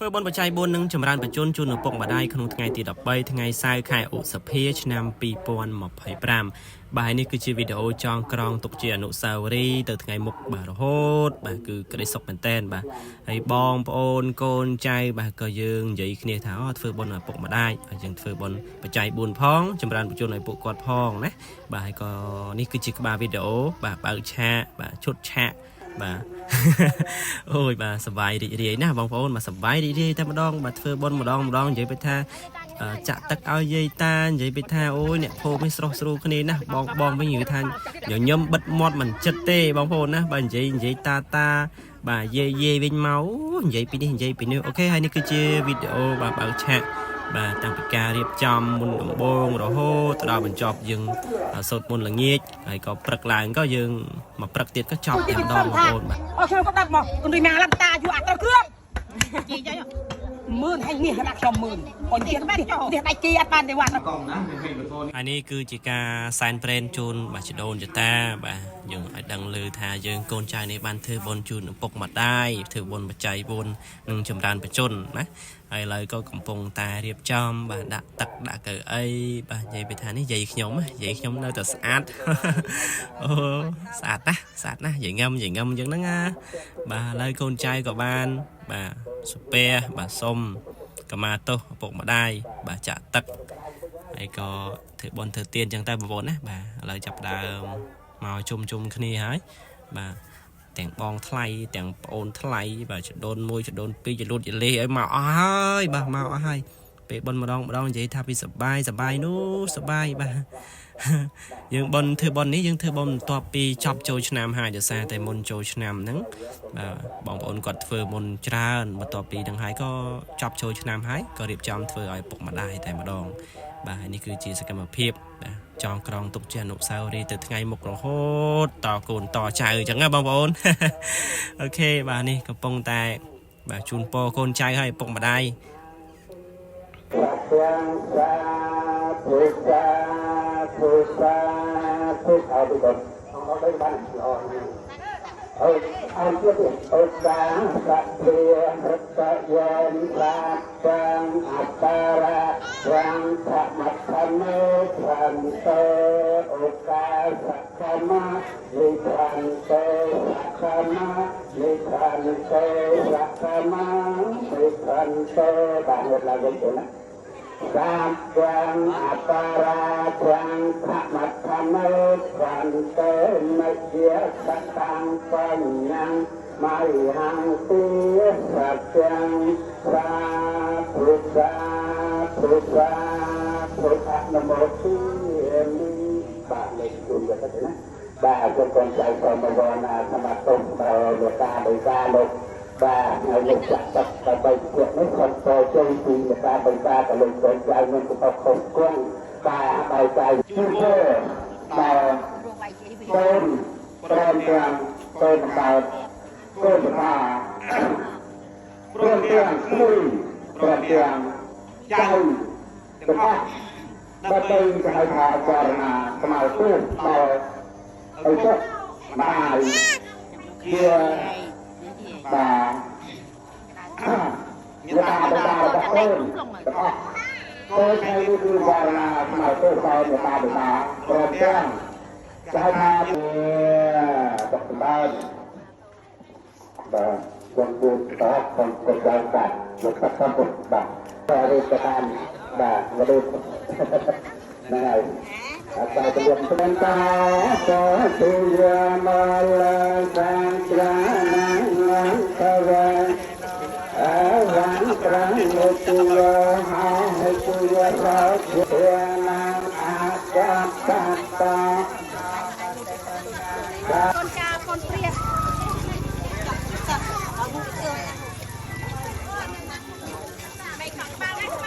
ធ្វើបនបច្ច័យ4នឹងចម្រើនបញ្ជនជូនឪពុកម្ដាយក្នុងថ្ងៃទី13ថ្ងៃសៅរ៍ខែឧសភាឆ្នាំ2025បាទនេះគឺជាវីដេអូចងក្រងទុកជាអនុស្សាវរីយ៍ទៅថ្ងៃមុខបាទរហូតបាទគឺក្តីសុខមែនតែនបាទហើយបងប្អូនកូនចៅបាទក៏យើងនិយាយគ្នាថាធ្វើបនឪពុកម្ដាយហើយយើងធ្វើបនបច្ច័យ4ផងចម្រើនបញ្ជនឲ្យពួកគាត់ផងណាបាទហើយក៏នេះគឺជាក្បាលវីដេអូបាទបើកឆាកបាទឈុតឆាកបាទអូយបាទសប្បាយរីករាយណាបងប្អូនបាទសប្បាយរីករាយតែម្ដងបាទធ្វើបនម្ដងនិយាយទៅថាចាក់ទឹកឲ្យយាយតានិយាយទៅថាអូយអ្នកភោនេះស្រស់ស្រួលគ្នាណាបងវិញនិយាយថាញញឹមបិទមាត់មិនចិត្តទេបងប្អូនណាបាទនិយាយតាបាទយាយវិញមកនិយាយពីនេះនិយាយពីនេះអូខេហើយនេះគឺជាវីដេអូបាទបើកឆាកបាទតាំងពីការរៀបចំមុនដំបូងរហូតដល់បញ្ចប់យើងសូត្រមុនល្ងាចហើយក៏ព្រឹកឡើងក៏យើងមកព្រឹកទៀតក៏ចប់តែម្ដងបងប្អូនបាទអូខ្ញុំក៏ដាក់មកគន្រីមកឡើងតាយូរអត់ត្រូវគ្រឿងជីចៃមើលឲ្យនេះដាក់ខ្ញុំមើលអូនទៀតដៃគីអត់បានទេវ៉ាន់កងណាហើយនេះគឺជាការសែនព្រេនជូនបាទជីដូនចតាបាទយើងឲ្យដឹងលើថាយើងកូនចៅនេះបានធ្វើបុណ្យជូនឪពុកម្ដាយធ្វើបុណ្យបច្ច័យ4និងចម្រើនបញ្ជនណាហើយឥឡូវក៏កំពុងតែរៀបចំបាទដាក់ទឹកដាក់កៅអីបាទនិយាយពីថានេះយាយខ្ញុំនៅតែស្អាតអូស្អាតណាយាយងឹមអញ្ចឹងណាបាទឥឡូវកូនចៅក៏បានបាទសុភ័ក្របាទសុំកម្មាទោសឪពុកម្ដាយបាទចាក់ទឹកហើយក៏ធ្វើបុណ្យធ្វើទានអញ្ចឹងតែបងប្អូនណាបាទឥឡូវចាប់ដើមមកជុំគ្នាហើយបាទទាំងបងថ្លៃទាំងប្អូនថ្លៃបាទចដូន1ចដូន2ចលូតចលេឲ្យមកអស់ហើយបាទមកអស់ហើយពេលបុណ្យម្ដងនិយាយថាពីសបាយនោះសបាយបាទយើងបុណ្យធ្វើបុណ្យនេះយើងធ្វើបុណ្យបន្ទាប់ពីចប់ចូលឆ្នាំហើយដោយសារតែមុនចូលឆ្នាំហ្នឹងបាទបងប្អូនគាត់ធ្វើមុនច្រើនបន្ទាប់ពីហ្នឹងហើយក៏ចប់ចូលឆ្នាំហើយក៏រៀបចំធ្វើឲ្យពុកម្ដាយតែម្ដងបាទនេះគឺជាសកម្មភាពបាទចងក្រងទុកជាអនុស្សាវរីយ៍ទៅថ្ងៃមុខរហូតតកូនតចៅអញ្ចឹងណាបងប្អូនអូខេបាទនេះកំពុងតែបាទជូនពរកូនចៅឲ្យពុកម្ដាយពុសាពុអត់ទៅអត់បានល្អអូអត់ទៀតអូសាសៈព្រារតយានប្រាតាំងអតារារាំងធម្មធម្មេធម្មតេអូកាសកម្មលិខន្តេសកម្មលិខន្តេសកម្មលិខន្តេបានរត់ឡើងវិញទៅណាសាមទាំងអតារាទាំងធម្មធម្មេខន្តេនិជាសតាំងបញ្ញំមហង្ទីសត្ទាំងសាពុទ្ធសាពុទ្ធនមោទីមីបាទលេខគុណទៅណាបាទគុណកូនចៅសូមវណ្ណាសមត្ថទុំលោកតាដោយការលោកបាទហើយលោកចាក់ទឹកដើម្បីពួកនេះខំតជ័យពីលោកតាដោយការក៏លោកកូនចៅនឹងក៏ខំគង់បាទដោយចៅជួយបាទកូនព្រមទាំងកូនកើតកូនតាព្រមទាំងជួយព្រមទាំងចៅទាំងដើម្បីจะให้พาจารณาสมัยตู้ต่อไอ้เจ้ามาเพื่อบ่าเวลาไปตาตะโกนโอ้ยใครรู้คือจารณาสมัยตู้ต่อเวลาไปตาโปรดแจ้งจะให้พาเพื่อตกบ้านบ่าคนกูต่อคนกดใจกัดหลุดกับคำพูดบ่าแต่เรื่องการบ่ามาดูนั่นไงอาจารย์เรียนเป็นตาโสตุยามะลาสังฆานังนังตะเวอาวังตรังมุตุโลหะหิตุยะราชเยนังอาจัตตาคนกาคนเปรียบจับเอาลูกเอื้อไปขังบ้านได้ไหม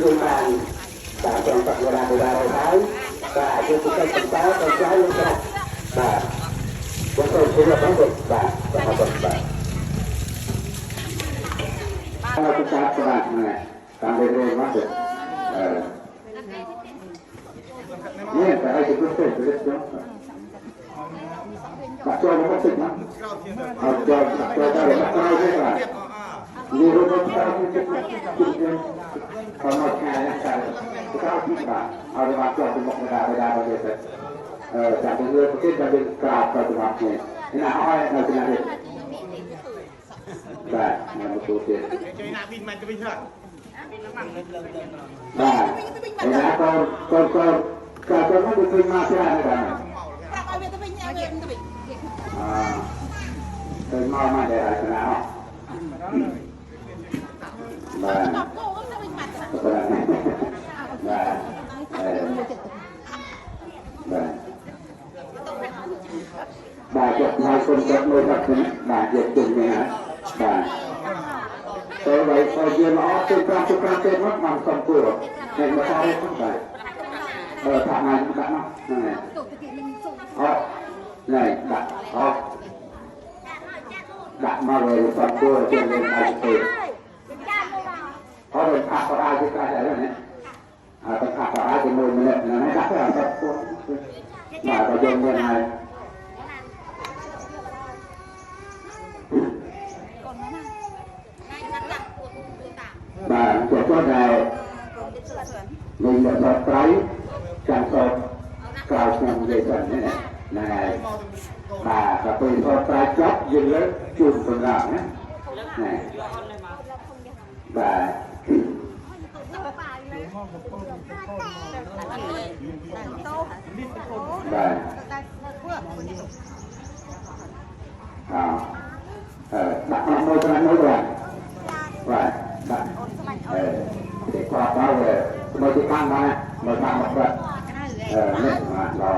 យើងបានតែtrongបរិយាកាសហើយបាទយើងទៅចិត្តតើទៅឆ្លើយលោកครับបាទបងប្អូនជួយដល់បងបាទបាទបាទហើយទៅចាប់ស្ដាប់ណាតាមរៀនមកទៅនេះតែឲ្យទៅទៅទៅទៅបាក់ចូលមកទៅណាអត់ចូលទៅទៅទៅទេបាទនេះរូបភាពទៅเขามาแข่งกันก็ที่บ้านเอาไปมาจอดเป็นบอกไม่ได้ประเทศจากเรือประเทศจะเป็นกราบปัจจุบันเนี่ยนี่นะอ้อยเราจะได้ได้มาตัวเตี้ยได้ไอ้นะก็ไม่ได้ขึ้นมาใช่ไหมกันเป็นมาได้อะไรนะได้bà chụp hai con chụp đôi thật đấy bà chụp chụp này hả bà tôi vậy coi kia nó trên trên mắt bằng cầm cửa này mà sao không phải thằng này cũng đã này này đặt mà về cầm cửa trên lên ai chụp có được phạt vào ai cái cái này tập phạt vào ai thì mình là nó đặt là tập mà có dùng bên này bà sẽ cho này mình được tập trái chẳng sâu cao sang dây dần này bà cà phê cho trái chót dừng lớn chùm phần gạo này bà đặt môi cho anh môi rồi và đặt để qua bao về môi cái tăng mà môi tăng một vật nên mà lo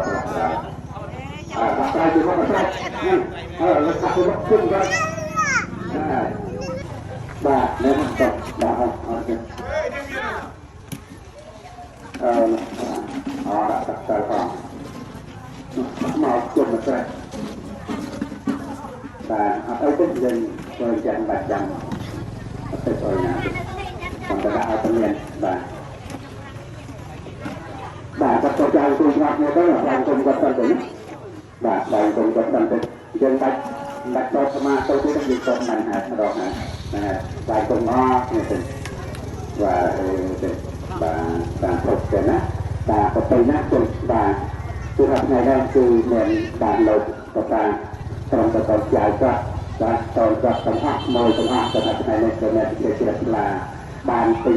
đặt tay thì không có tay nó sắp nó chung ra bà lên một tập bà không đặt tay vào màu chung một tay và ở cái dân tôi dành bạch dành ở tôi nhà còn đã ở trong miền bà các cô trai tôi gặp nhau đó là đang cùng gặp tân tỉnh bà đang cùng gặp tân tỉnh dân đặt cho mà tôi thấy việc con này rồi đang cùng nó và bà phục cái nát bà có tay nát cùng bà trường hợp này đang từ miền đàn lộc của bà trong cái tàu chạy qua và tàu gặp tàu hắc mồi tàu hắc tàu hắc này lên cái này thì là bàn tì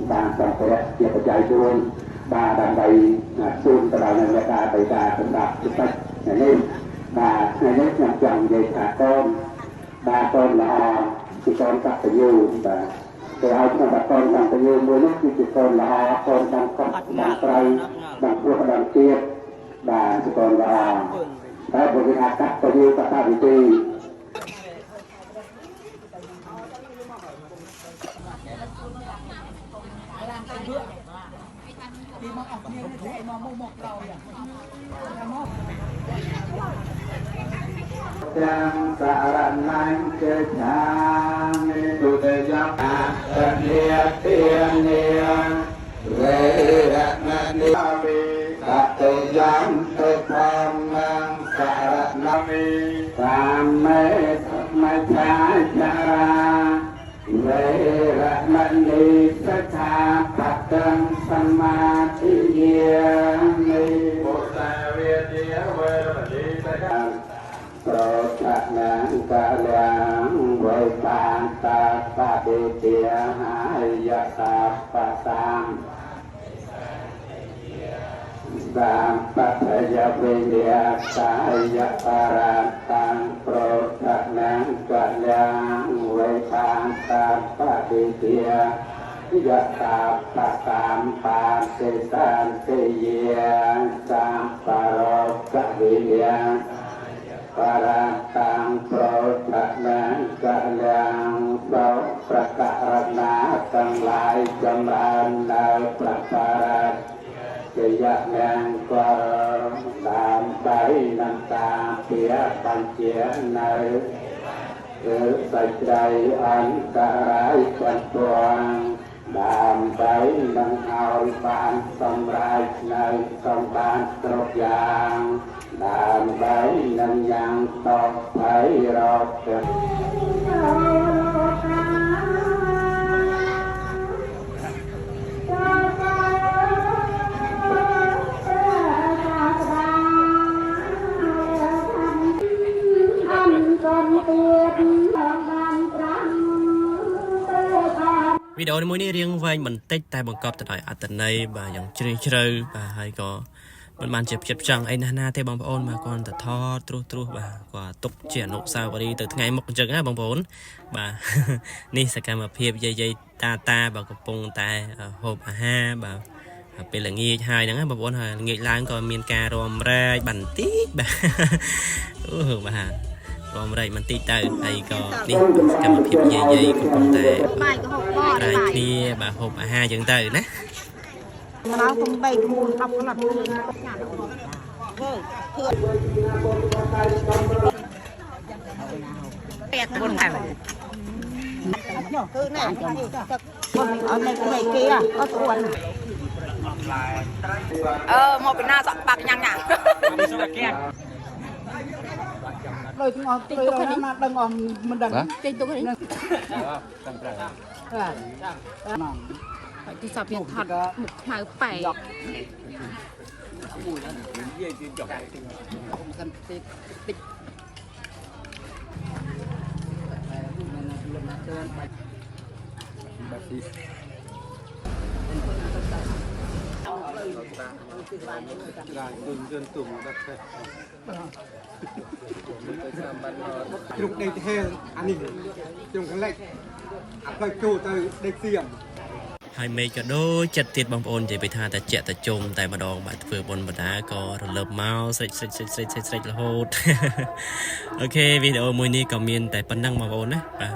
bàn tàu cái việc chạy luôn bà đàn đầy xuân tàu này người ta đầy ta cũng đạt chụp tay này nên bà này nên nhằm chồng về thả con ba con là chỉ con cặp phải yêu và cái ai cũng đặt con bằng phải yêu mới lúc chỉ con là con đang con đang trai đang vua đang tiệt bà chỉ còn là cái bộ cái hạt cắt phải yêu cả ta bị tì yang saranang kecang tu tejak terlihat tiang về ni tak tejam tepamang saranang sampai macam cara về ni secapat samadhi ni bosawir dia berdi tegang Protestan kalian berpantang pada dia hayata pasang sampai saja dia saya parantang Protestan kalian berpantang pada dia hayata pasang pasisan tiang sampai rokak para tang pro tak nan kalian bau prakarna tang งหลายจำรานนาประปาราจะยะแมงกว่าตามใบน้ำตาเปียบันเจียในใส่ใจอันตรายกันตัวดามใบนังเอาบานสำรายในสมบานตรกยางดามใบนังยังตอกไผ่รอบเกิด វីដេអូមួយនេះរៀងវែងបន្តិចតែបង្កប់ទៅដោយអត្ថន័យបាទយ៉ាងជ្រាលជ្រៅបាទហើយក៏មិនបានជាចិត្តផ្ចង់អីណាទេបងប្អូនបាទគាត់ទៅថតត្រួសបាទគាត់ទុកជាអនុស្សាវរីយ៍ទៅថ្ងៃមុខអញ្ចឹងណាបងប្អូនបាទនេះសកម្មភាពយាយតាបាទកំពុងតែហូបអាហារបាទពេលល្ងាចហើយហ្នឹងបងប្អូនហើយល្ងាចឡើងក៏មានការរំរែកបន្តិចបាទអូបាទរំរែកបន្តិចទៅហើយក៏នេះសកម្មភាពយាយកំពុងតែបាយក៏ហូបបោបាយគ្នាបាទហូបអាហារអញ្ចឹងទៅណា เราคงไปคูณรับขนาดนี้เปียกบนไหนคือแน่เอาในตัวเกี้ยก็ตัวมองเป็นหน้าสักปากยังยังเลยงอตีตัวนี้มาดังงอมันดังตีตัวนี้ที่สับยังถัดหมุกหมายแปะจุกในเทอันนี้จุกกันเล็กไปจูเตอเด็กเสี่ยม ហើយមេឃក៏ដូចចិត្តទៀតបងប្អូននិយាយពីថាតែជាក់តែជុំតែម្ដងបាទធ្វើបុណ្យបណ្ដាក៏រលឹបមកស្រេចរហូតអូខេវីដេអូមួយនេះក៏មានតែប៉ុណ្ណឹងបងប្អូនណាបាទ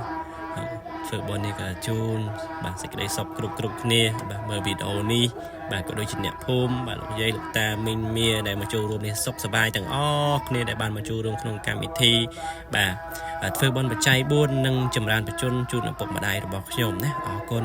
ធ្វើបុណ្យនេះក៏ជូនបាទសេចក្តីសុខគ្រប់គ្នាបាទមើលវីដេអូនេះបាទក៏ដូចជាអ្នកភូមិបាទលោកយាយលោកតាមីងមៀដែលមកចូលរួមនេះសុខសប្បាយទាំងអស់គ្នាដែលបានមកចូលរួមក្នុងកម្មវិធីបាទធ្វើបុណ្យបច្ច័យ4និងចម្រើនបច្ចុប្បន្នជូនឪពុកម្ដាយរបស់ខ្ញុំណាអរគុណ